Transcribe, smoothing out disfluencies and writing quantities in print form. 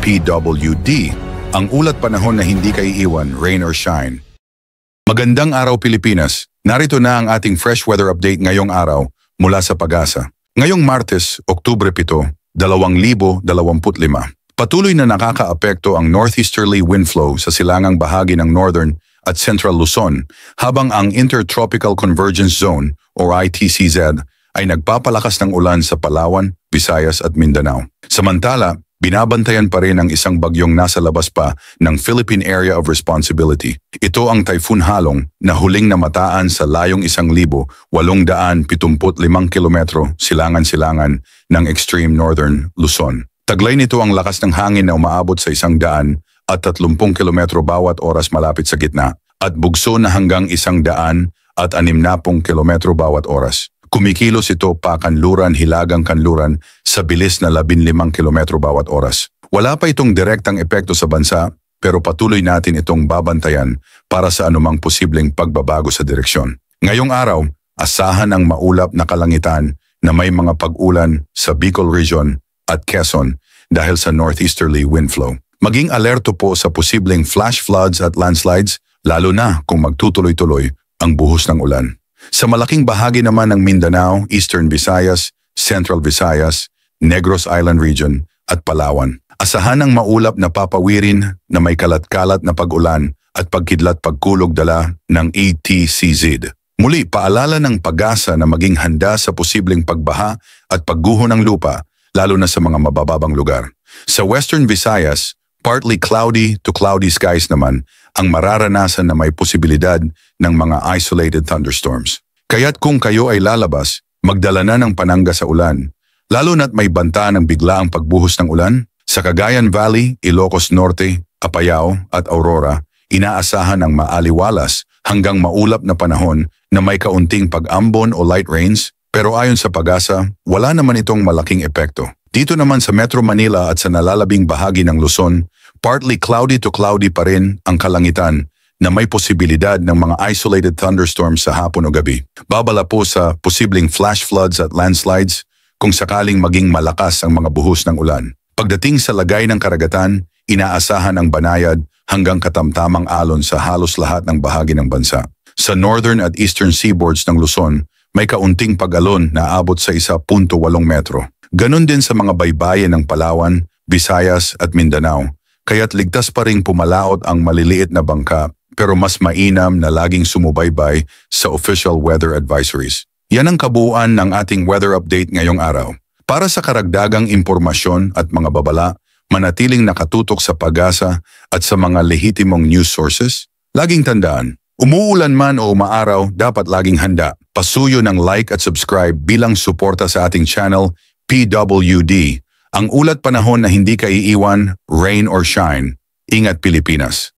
PWD, ang ulat panahon na hindi kaiiwan, rain or shine. Magandang araw Pilipinas, narito na ang ating fresh weather update ngayong araw mula sa Pag-asa. Ngayong Martes, Oktubre 7, 2025. Patuloy na nakakaapekto ang northeasterly wind flow sa silangang bahagi ng northern at central Luzon habang ang Intertropical Convergence Zone o ITCZ ay nagpapalakas ng ulan sa Palawan, Visayas at Mindanao. Samantala, binabantayan pa rin ang isang bagyong nasa labas pa ng Philippine Area of Responsibility. Ito ang Typhoon Halong na huling namataan sa layong 1,875 kilometro silangan-silangan ng extreme northern Luzon. Taglay nito ang lakas ng hangin na umaabot sa 130 kilometro bawat oras malapit sa gitna at bugso na hanggang 160 kilometro bawat oras. Kumikilos ito pa kanluran-hilagang kanluran sa bilis na 15 kilometro bawat oras. Wala pa itong direktang epekto sa bansa pero patuloy natin itong babantayan para sa anumang posibleng pagbabago sa direksyon. Ngayong araw, asahan ang maulap na kalangitan na may mga pag-ulan sa Bicol Region at Quezon dahil sa northeasterly wind flow. Maging alerto po sa posibleng flash floods at landslides lalo na kung magtutuloy-tuloy ang buhos ng ulan. Sa malaking bahagi naman ng Mindanao, Eastern Visayas, Central Visayas, Negros Island Region at Palawan. Asahan ang maulap na papawirin na may kalat-kalat na pag-ulan at pagkidlat-pagkulog dala ng ETCZ. Muli, paalala ng Pag-asa na maging handa sa posibleng pagbaha at pagguho ng lupa lalo na sa mga mabababang lugar. Sa Western Visayas, partly cloudy to cloudy skies naman ang mararanasan na may posibilidad ng mga isolated thunderstorms. Kaya't kung kayo ay lalabas, magdala na ng panangga sa ulan, lalo na't may banta ng biglaang pagbuhos ng ulan. Sa Cagayan Valley, Ilocos Norte, Apayao at Aurora, inaasahan ang maaliwalas hanggang maulap na panahon na may kaunting pag-ambon o light rains, pero ayon sa Pag-asa, wala naman itong malaking epekto. Dito naman sa Metro Manila at sa nalalabing bahagi ng Luzon, partly cloudy to cloudy pa rin ang kalangitan na may posibilidad ng mga isolated thunderstorms sa hapon o gabi. Babala po sa posibleng flash floods at landslides kung sakaling maging malakas ang mga buhos ng ulan. Pagdating sa lagay ng karagatan, inaasahan ang banayad hanggang katamtamang alon sa halos lahat ng bahagi ng bansa. Sa northern at eastern seaboards ng Luzon, may kaunting pag-alon na abot sa 1.8 metro. Ganon din sa mga baybayin ng Palawan, Visayas at Mindanao, kaya't ligtas pa ring pumalaot ang maliliit na bangka pero mas mainam na laging sumubaybay sa official weather advisories. Yan ang kabuuan ng ating weather update ngayong araw. Para sa karagdagang impormasyon at mga babala, manatiling nakatutok sa Pag-asa at sa mga lehitimong news sources. Laging tandaan, umuulan man o umaaraw, dapat laging handa. Pasuyo ng like at subscribe bilang suporta sa ating channel, PWD. Ang ulat panahon na hindi kaiiwan, rain or shine. Ingat Pilipinas!